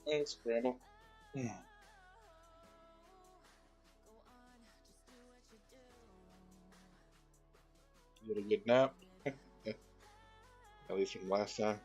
It's better. Yeah. You had a good nap, at least from last time.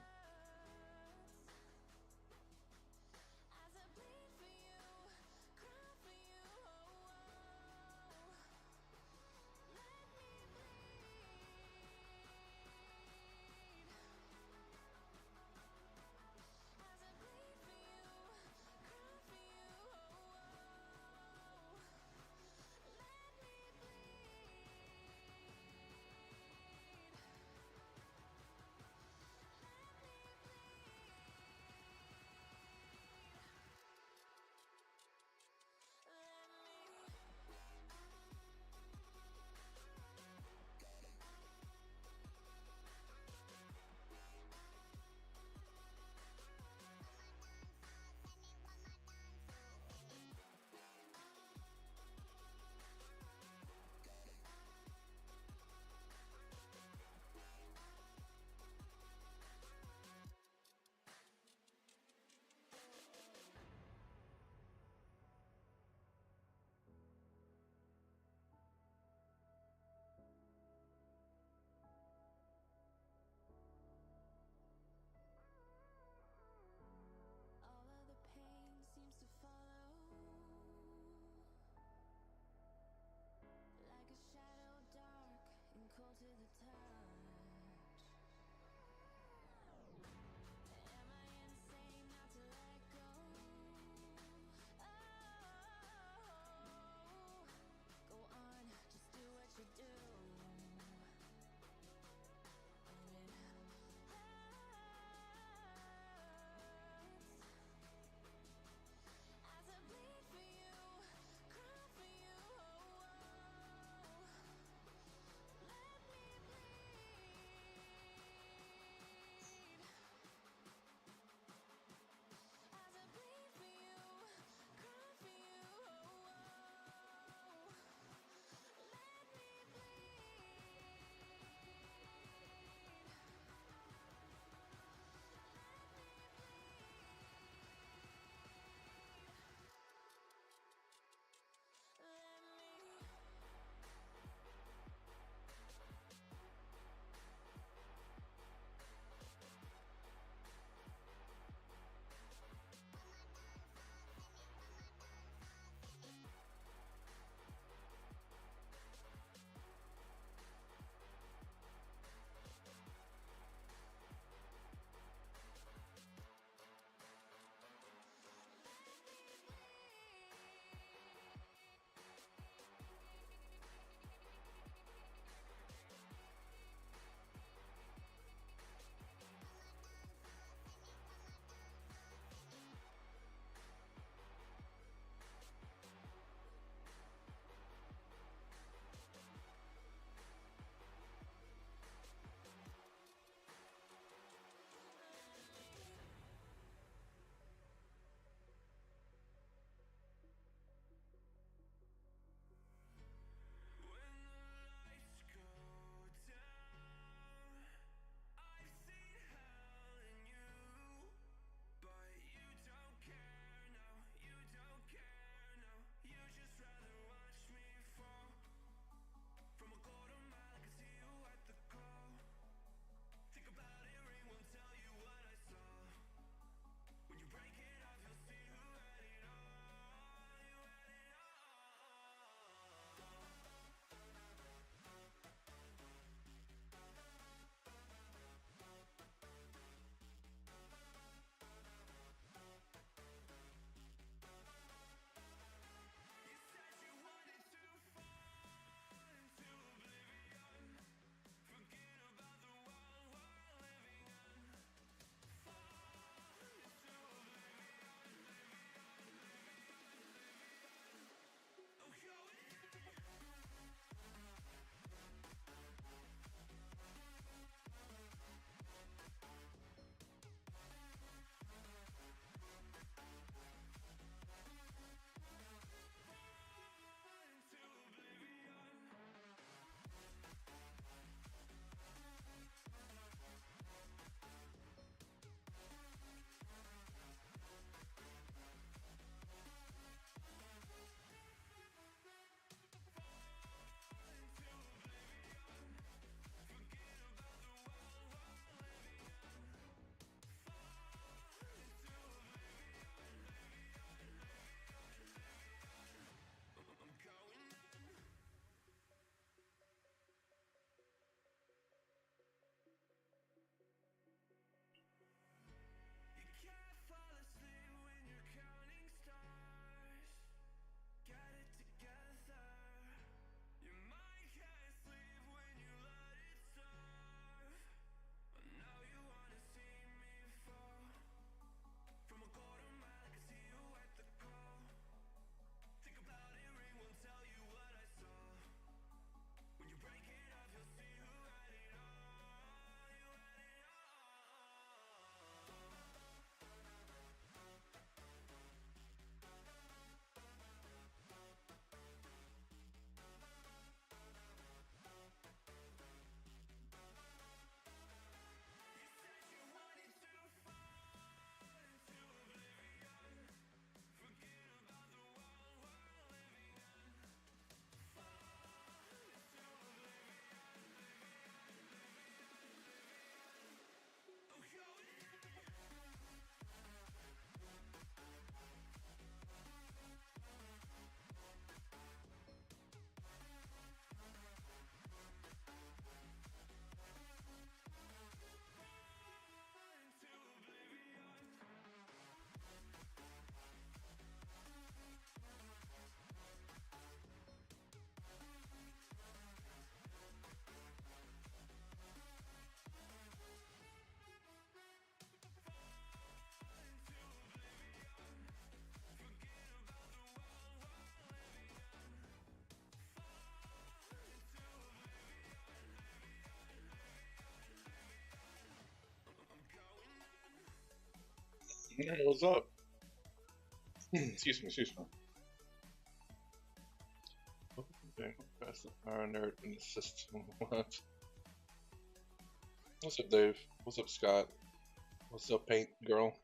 Hey, what's up? Excuse me, excuse me. Okay, pass the power nerd in the system. What? What's up, Dave? What's up, Scott? What's up, Paint Girl?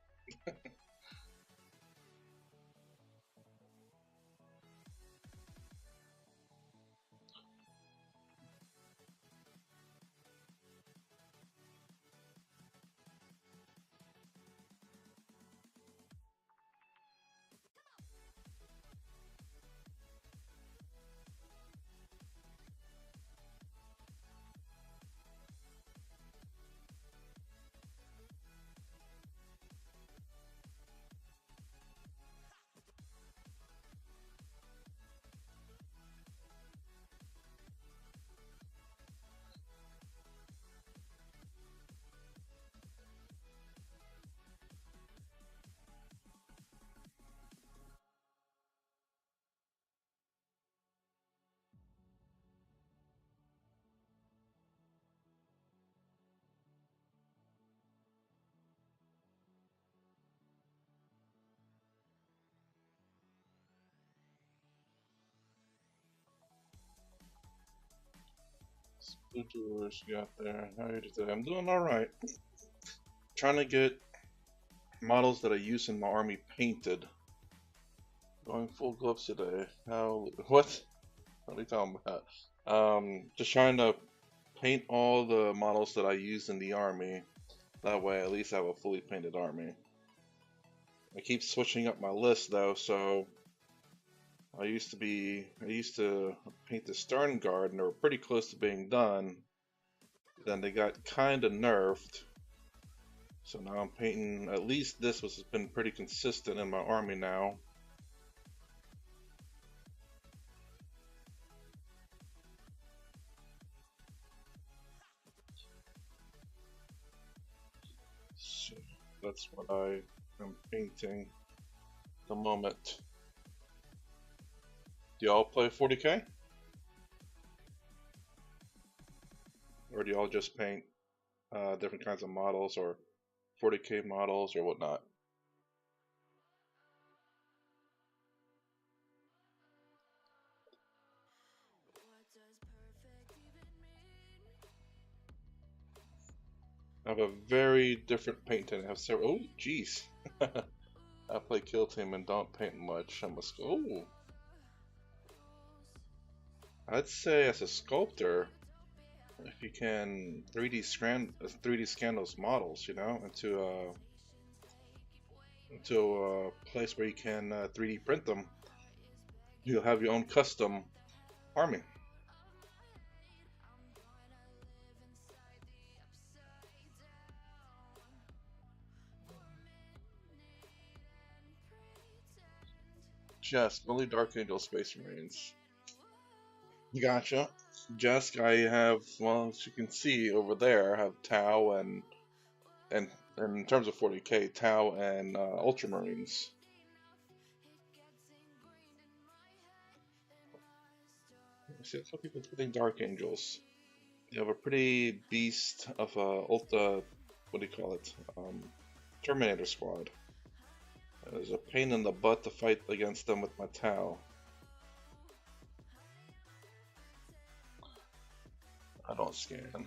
Blue Jewelers got there. How are you today? I'm doing alright. Trying to get models that I use in my army painted. Going full gloves today. How? What? What are you talking about? Just trying to paint all the models that I use in the army. That way, at least I have a fully painted army. I keep switching up my list though, so I used to paint the Stern Guard, and they were pretty close to being done. Then they got kind of nerfed. So now I'm painting, at least this has been pretty consistent in my army now. So that's what I am painting at the moment. Do y'all play 40k? Or do y'all just paint different kinds of models or 40k models or whatnot? I have a very different paint tin. I have several. Oh, jeez. I play Kill Team and don't paint much. I must. Oh, I'd say as a sculptor, if you can 3D scan those models, you know, into a place where you can 3D print them, you'll have your own custom army. Just only Dark Angel Space Marines. Gotcha. Just I have, well, as you can see over there, I have Tau and and in terms of 40k, Tau and Ultramarines. See, that's what people think Dark Angels. You have a pretty beast of a Ulta, what do you call it? Terminator squad. It was a pain in the butt to fight against them with my Tau. I don't scan.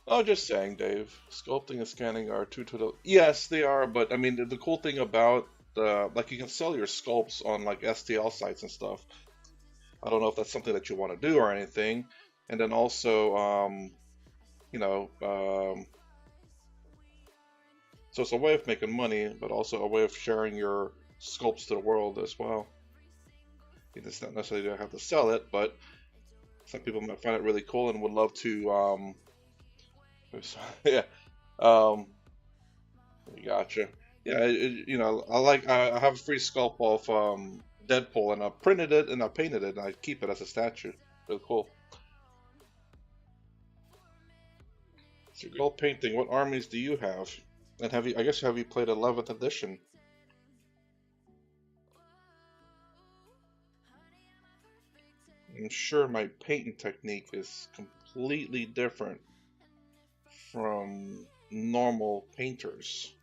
Oh, just saying, Dave. Sculpting and scanning are two total. Yes, they are, but I mean, the cool thing about like you can sell your sculpts on like STL sites and stuff. I don't know if that's something that you want to do or anything. And then also, you know, so it's a way of making money, but also a way of sharing your sculpts to the world as well. You just not necessarily have to sell it, but some people might find it really cool and would love to. Yeah, um, gotcha. Yeah, you know, I have a free sculpt of Deadpool, and I printed it and I painted it, and I keep it as a statue. Really cool. So gold painting. What armies do you have? And have you? I guess have you played 11th edition? I'm sure my painting technique is completely different from normal painters.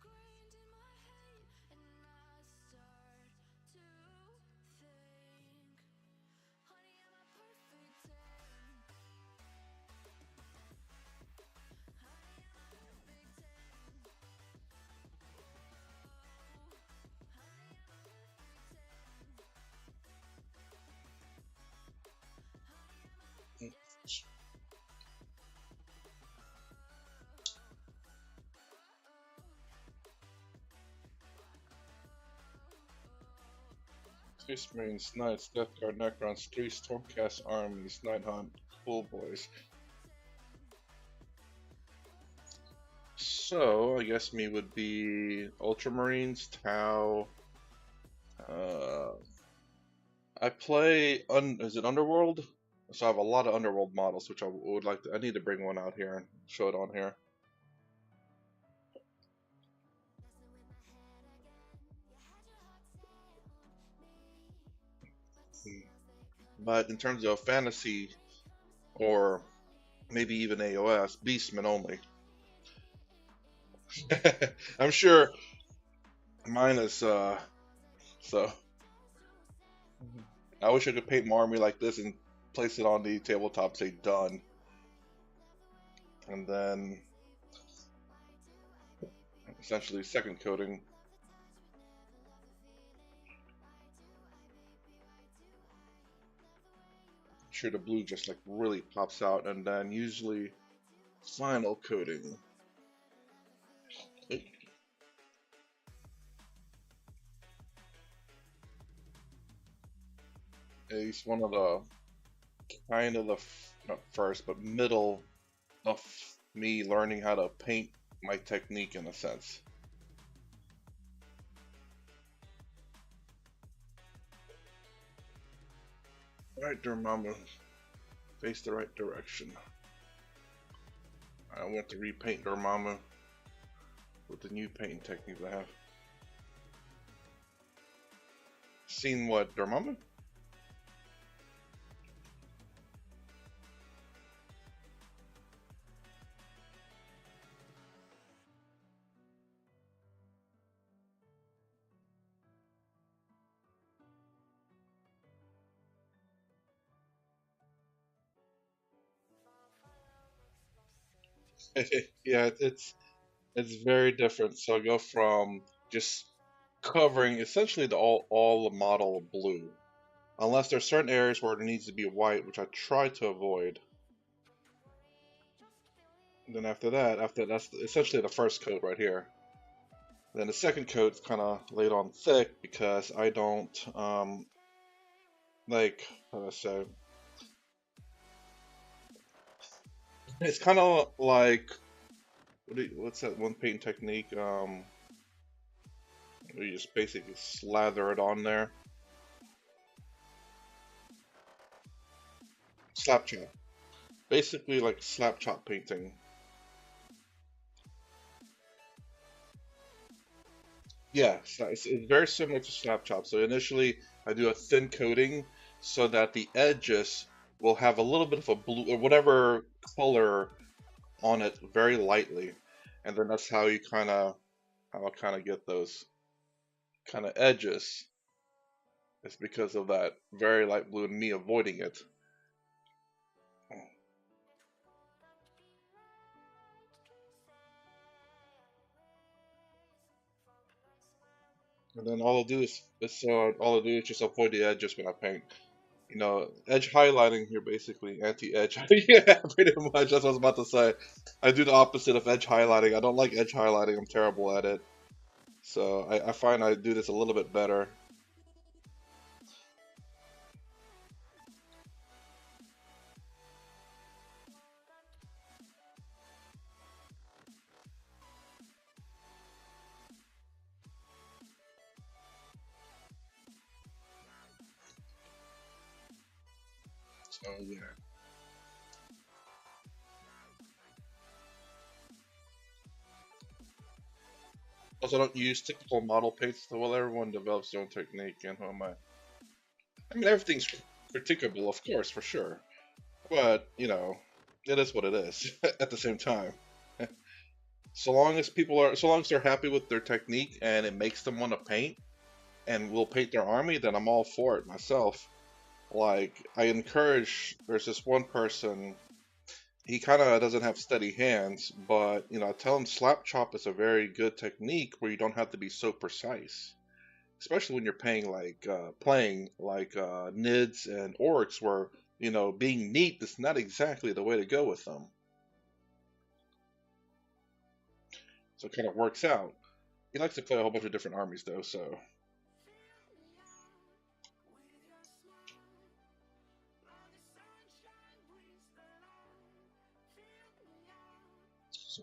Space Marines, Knights, Death Guard, Necrons, 3 Stormcast armies, Nighthawk, Cool Boys. So, I guess me would be Ultramarines, Tau. Uh, I play, is it Underworld? So I have a lot of Underworld models, which I would like to, I need to bring one out here and show it on here. But in terms of fantasy, or maybe even AOS, Beastmen only. I'm sure mine is, so I wish I could paint my army like this and place it on the tabletop, say done. And then essentially second coating. Sure, the blue just like really pops out, and then usually final coating. It's one of the kind of the not first, but middle of me learning how to paint my technique in a sense. Alright, Dormammu, face the right direction. I want to repaint Dormammu with the new painting technique I have. Seen what, Dormammu? Yeah, it's very different. So I go from just covering essentially all the model blue, unless there's certain areas where there needs to be white, which I try to avoid. And then after that's essentially the first coat right here. Then the second coat's kind of laid on thick because I don't like how do I say. It's kind of like what's that one paint technique? Where you just basically slather it on there. Slap chop. Basically like slap chop painting. Yeah, so it's very similar to slap chop. So initially I do a thin coating so that the edges will have a little bit of a blue or whatever color on it very lightly. And then that's how you how I kind of get those kind of edges. It's because of that very light blue and me avoiding it. And then all I do is just avoid the edges when I paint. You know, edge highlighting here basically anti-edge. Yeah, pretty much. That's what I was about to say. I do the opposite of edge highlighting. I don't like edge highlighting. I'm terrible at it. So I find I do this a little bit better. So yeah. Also, don't use typical model paints. So well, everyone develops their own technique, and who am I? I mean, everything's criticable, of course, for sure. But you know, it is what it is. At the same time, so long as they're happy with their technique and it makes them want to paint and will paint their army, then I'm all for it myself. Like I encourage. There's this one person. He kind of doesn't have steady hands, but you know, I tell him slap chop is a very good technique where you don't have to be so precise, especially when you're playing like Nids and Orcs, where you know being neat is not exactly the way to go with them. So it kind of works out. He likes to play a whole bunch of different armies though, so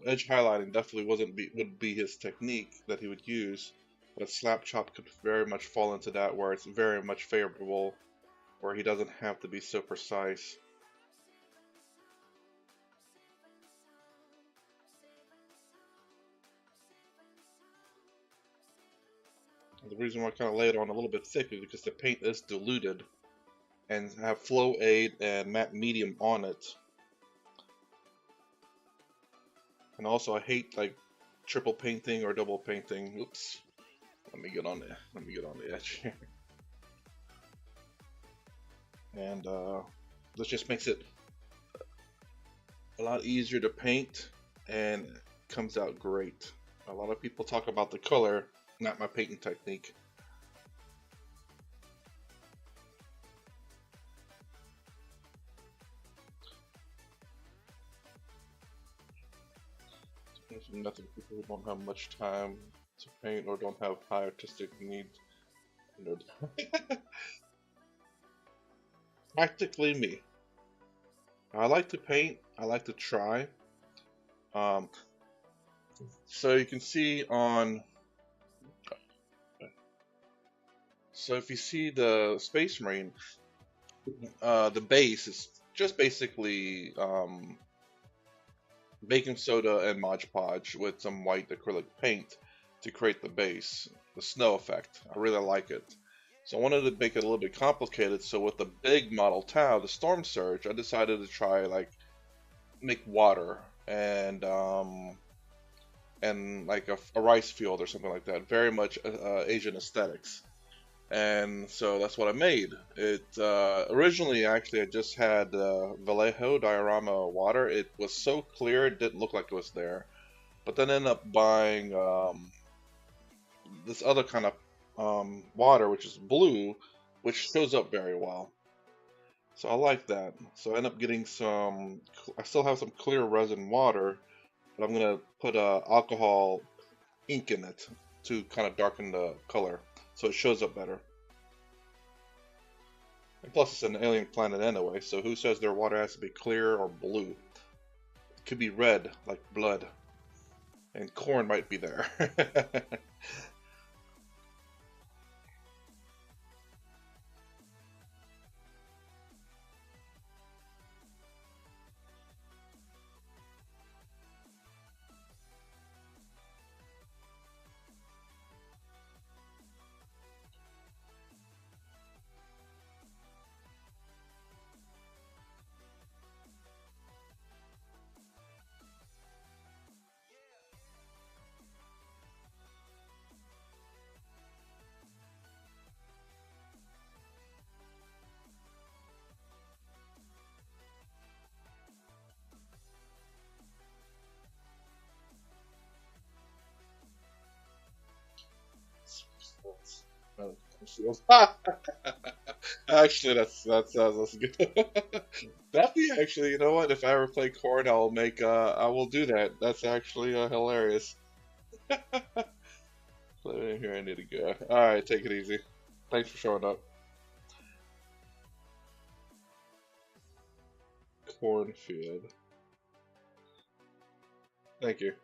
edge highlighting definitely would be his technique that he would use, but slap chop could very much fall into that where it's very much favorable, where he doesn't have to be so precise. The reason why I kind of lay it on a little bit thick is because the paint is diluted and have flow aid and matte medium on it. And also I hate like triple painting or double painting. Oops. Let me get on the edge here. And this just makes it a lot easier to paint and comes out great. A lot of people talk about the color, not my painting technique. Nothing people who don't have much time to paint or don't have high artistic needs. Practically me. I like to paint. I like to try. Um, so you can see on. So if you see the Space Marine, the base is just basically baking soda and Mod Podge with some white acrylic paint to create the base, the snow effect. I really like it. So I wanted to make it a little bit complicated. So with the big model Tau, the Storm Surge, I decided to try like make water and like a rice field or something like that. Very much Asian aesthetics. And so that's what I made. It originally actually I just had Vallejo diorama water. It was so clear it didn't look like it was there. But then I ended up buying this other kind of water, which is blue, which shows up very well. So I like that. So I end up getting some. I still have some clear resin water, but I'm gonna put alcohol ink in it to kind of darken the color, so it shows up better. And plus, it's an alien planet anyway, so who says their water has to be clear or blue? It could be red, like blood. And corn might be there. Actually, that's good. That'd be actually, you know what? If I ever play corn, I will do that. That's actually hilarious. So here I need to go. All right, take it easy. Thanks for showing up. Cornfield. Thank you.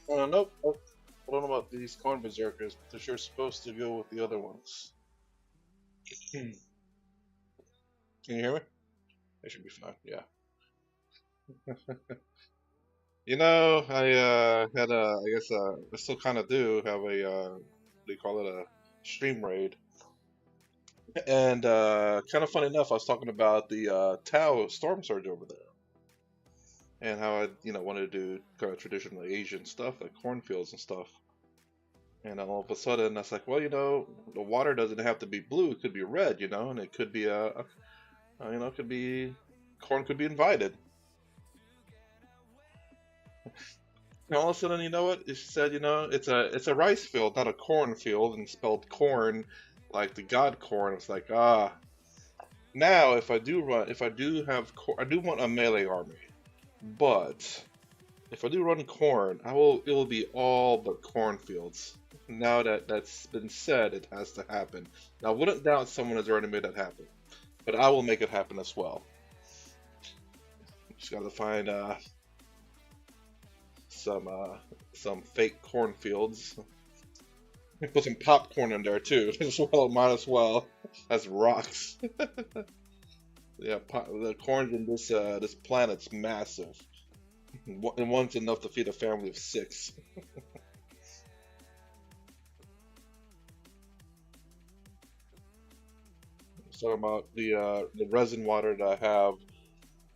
Nope. I don't know about these corn berserkers, because you're supposed to go with the other ones. Can you hear me? I should be fine. Yeah. I had a, I guess, I still kind of do have a, they call it a stream raid. And kind of funny enough, I was talking about the Tau storm surge over there, and how I, wanted to do kind of traditional Asian stuff like cornfields and stuff. And all of a sudden, I was like, well, the water doesn't have to be blue; it could be red, and it could be it could be corn could be invited. And all of a sudden, you know what? It said, it's a rice field, not a corn field, and spelled corn like the god corn. It's like, now if I do have, I do want a melee army, but if I do run corn, it will be all but cornfields. Now that that's been said, it has to happen. Now, I wouldn't doubt someone has already made that happen, but I will make it happen as well. Just gotta find some uh, some fake cornfields. Put some popcorn in there too. As well, might as well. As rocks. Yeah, the corn in this planet's massive. And one's enough to feed a family of six. So about the resin water that I have,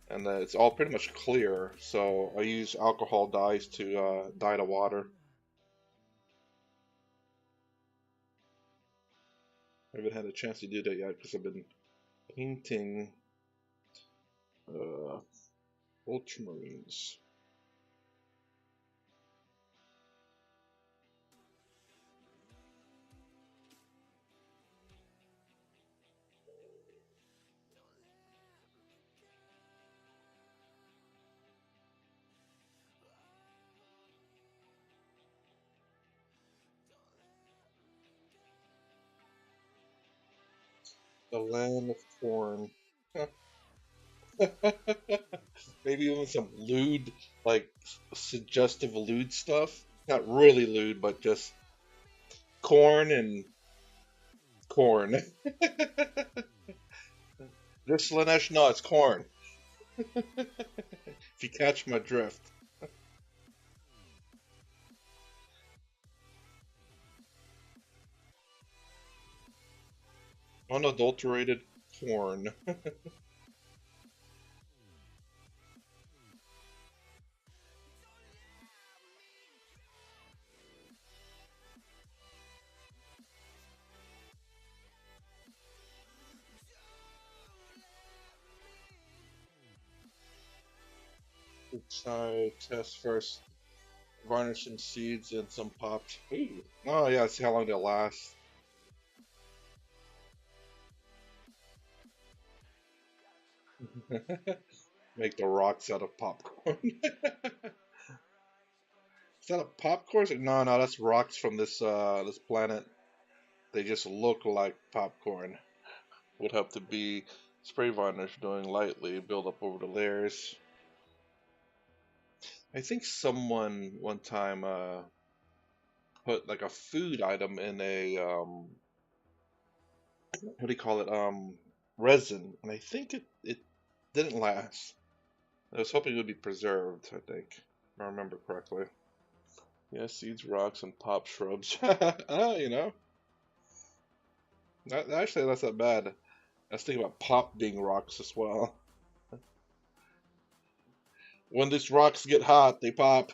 and it's all pretty much clear. So I use alcohol dyes to dye the water. I haven't had a chance to do that yet because I've been painting uh, ultramarines. The land of corn. Maybe even some lewd, like suggestive lewd stuff. Not really lewd, but just corn and corn. This Slanesh, no, it's corn. If you catch my drift. Unadulterated corn. Let's try test first. Varnish some seeds and some popped. Ooh. Oh yeah, see how long they'll last. Make the rocks out of popcorn. Is that a popcorn? No, no, that's rocks from this planet. They just look like popcorn. Would have to be spray varnish doing lightly, build up over the layers. I think someone one time put like a food item in a what do you call it? Resin, and I think it didn't last. I was hoping it would be preserved, I think, if I remember correctly. Yeah, seeds, rocks, and pop shrubs. Oh. Actually, that's not bad. I was thinking about pop being rocks as well. When these rocks get hot, they pop.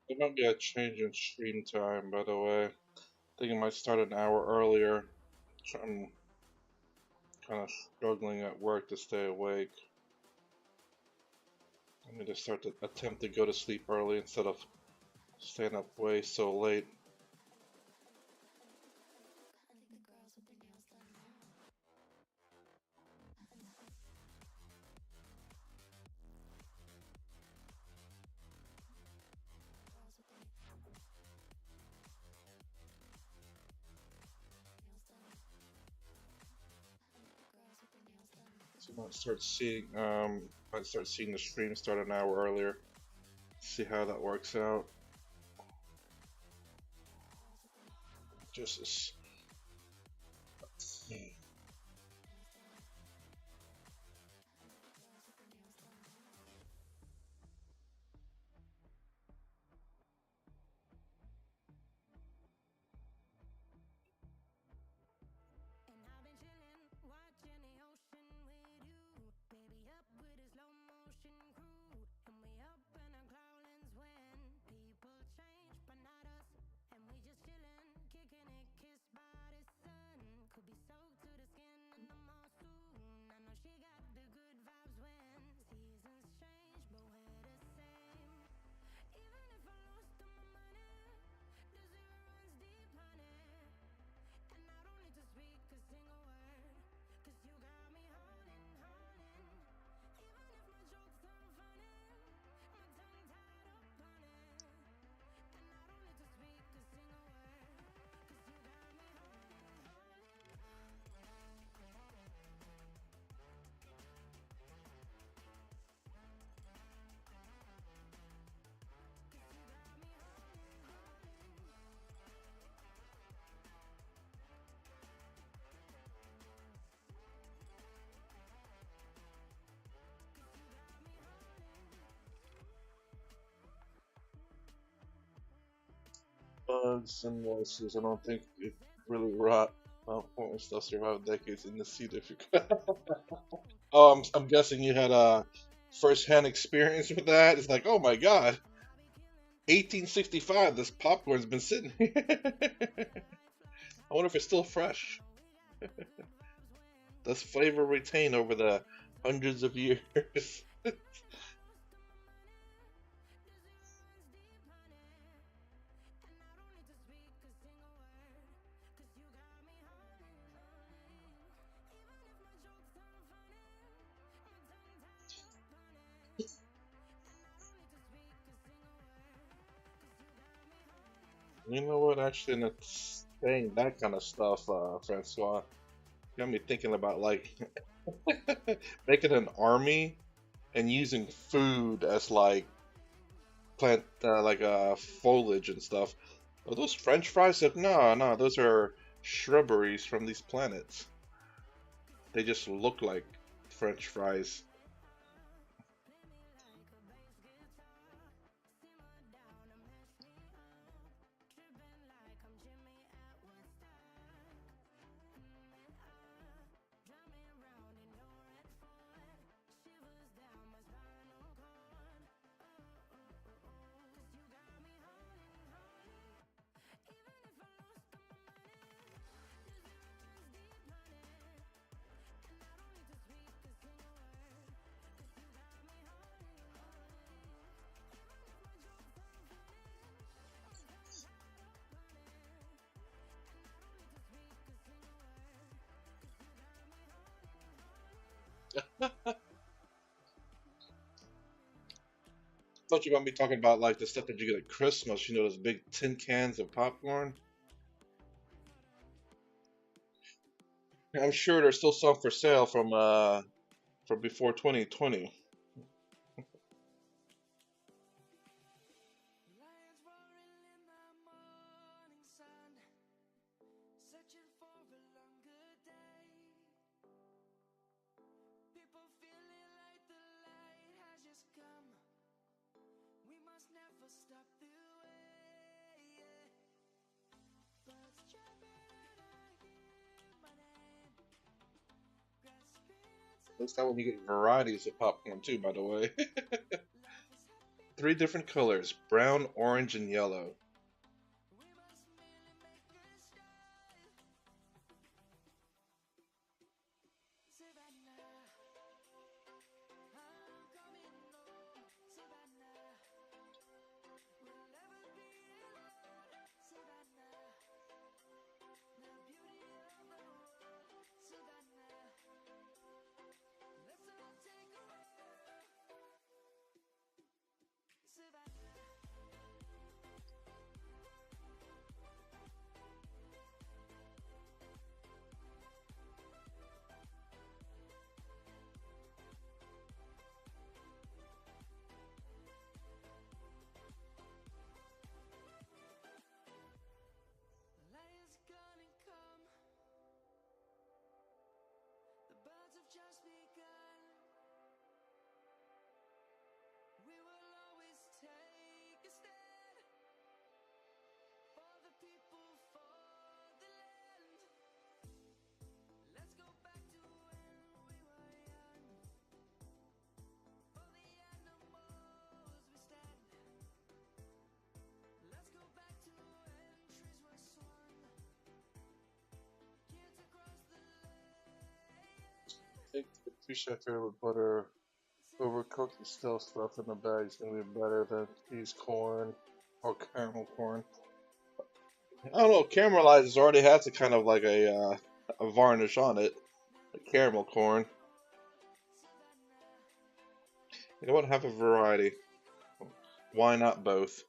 There might be a change in stream time, by the way. I think it might start an hour earlier. I'm kind of struggling at work to stay awake. I need to start to attempt to go to sleep early instead of staying up way so late. So might start seeing the stream start an hour earlier. See how that works out. Just as bugs and mosses. I don't think it really rot. Well, stuff survived decades in the seed if you could. Oh, I'm guessing you had a first-hand experience with that. It's like, oh my god, 1865. This popcorn's been sitting here. I wonder if it's still fresh. Does flavor retain over the hundreds of years? You know what? Actually, not saying that kind of stuff, Francois, got me thinking about like making an army and using food as like plant, foliage and stuff. Are those French fries? No, no, those are shrubberies from these planets. They just look like French fries. Thought you were gonna be talking about like the stuff that you get at Christmas. You know, those big tin cans of popcorn. I'm sure there's still some for sale from before 2020. Looks like when you get varieties of popcorn too, by the way. three different colors: brown, orange, and yellow. Take the fish shaker with butter, overcook the stale stuff in the bag. It's gonna be better than these corn or caramel corn. I don't know. Caramelizes already has a kind of like a varnish on it. The caramel corn. You know what? Have a variety. Why not both?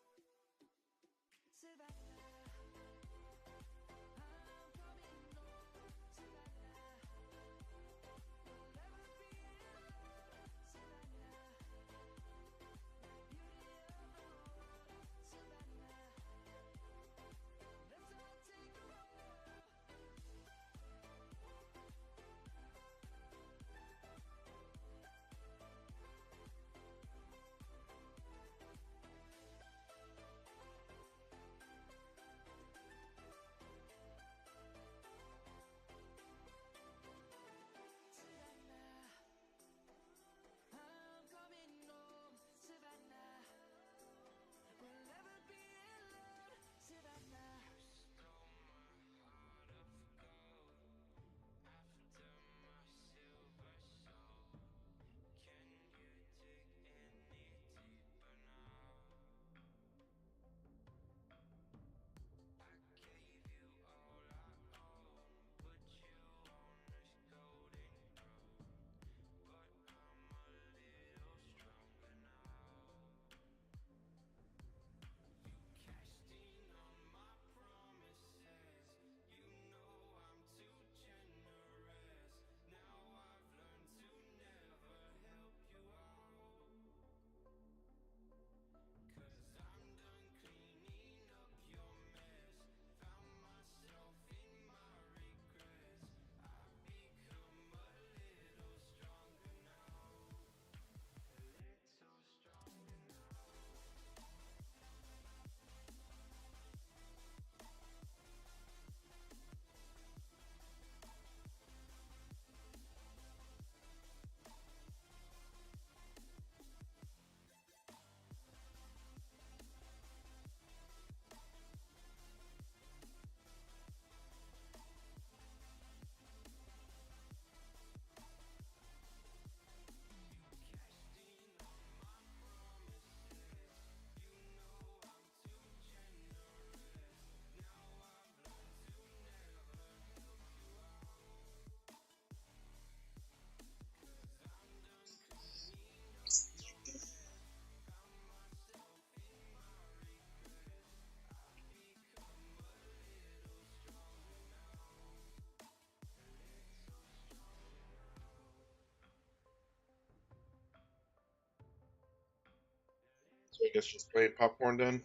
So I guess just plain popcorn then.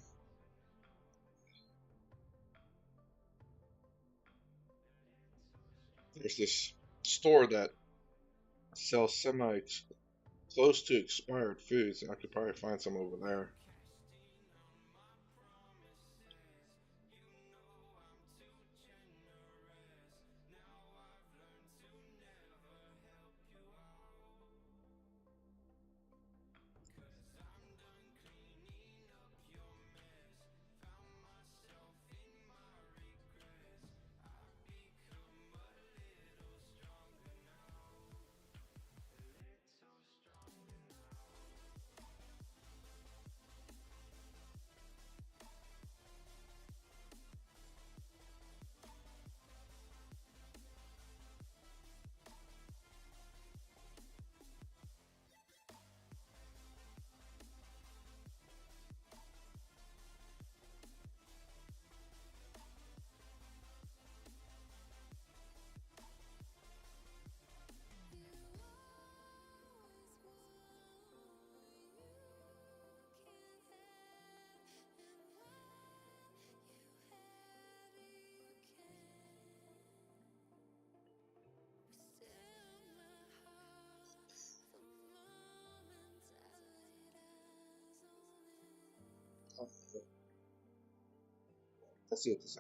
There's this store that sells semi close to expired foods. I could probably find some over there. Let's see what this is.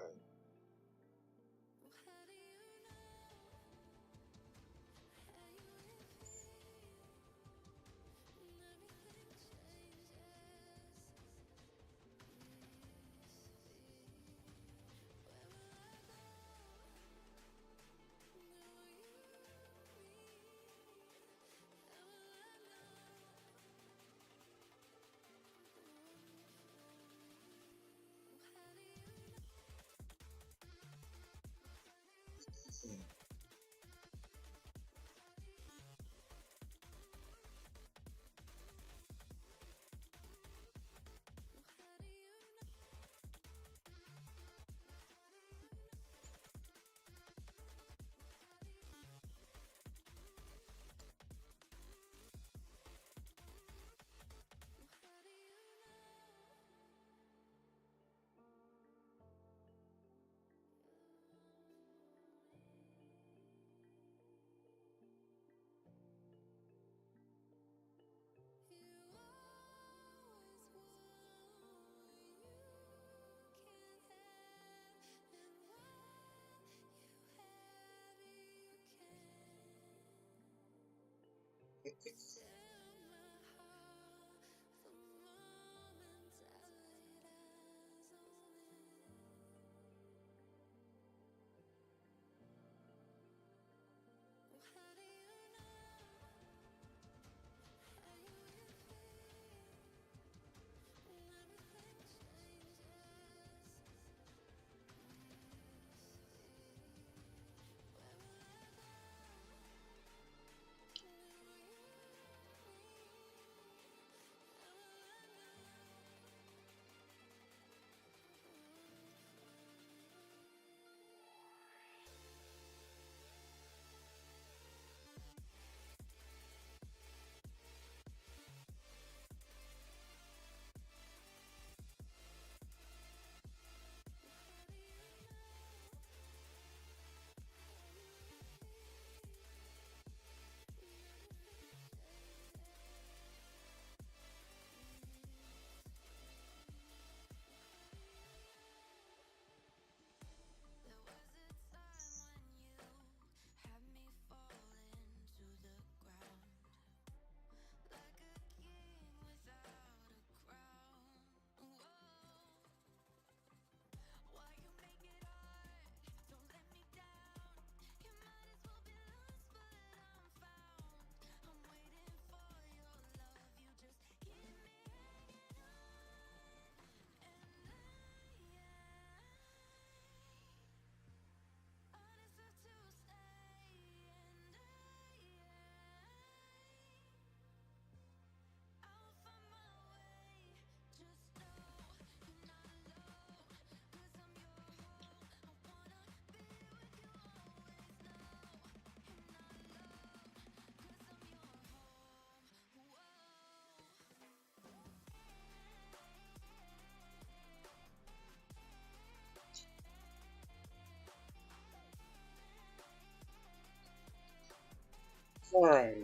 Alright.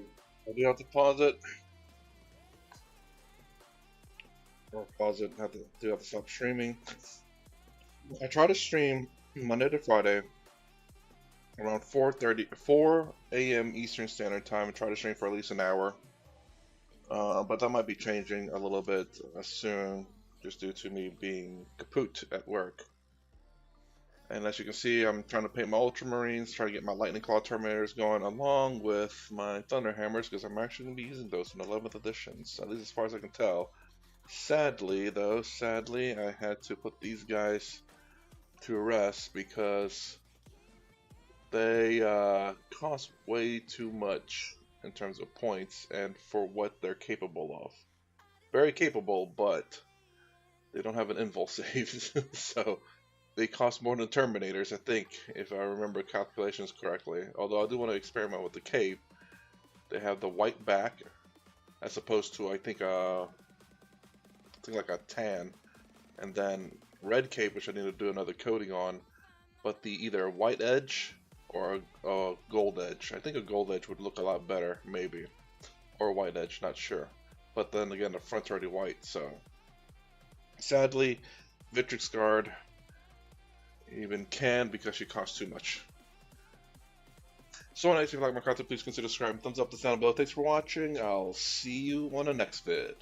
I do have to pause it. Or pause it, do have to stop streaming. I try to stream Monday to Friday around 4 a.m. Eastern Standard Time and try to stream for at least an hour. But that might be changing a little bit soon, just due to me being kaput at work. And as you can see, I'm trying to paint my Ultramarines, try to get my Lightning Claw Terminators going, along with my Thunder Hammers, because I'm actually going to be using those in 11th editions, at least as far as I can tell. Sadly, though, I had to put these guys to rest because they cost way too much in terms of points and for what they're capable of. Very capable, but they don't have an invul save, so they cost more than Terminators, I think, if I remember calculations correctly. Although I do want to experiment with the cape. They have the white back, as opposed to I think like a tan, and then red cape, which I need to do another coating on. But the either white edge or a gold edge. I think a gold edge would look a lot better, maybe, or a white edge, not sure. But then again, the front's already white, so sadly, Victrix Guard even can because she costs too much. So, if you like my content, please consider subscribing, thumbs up the channel below. Thanks for watching. I'll see you on the next vid.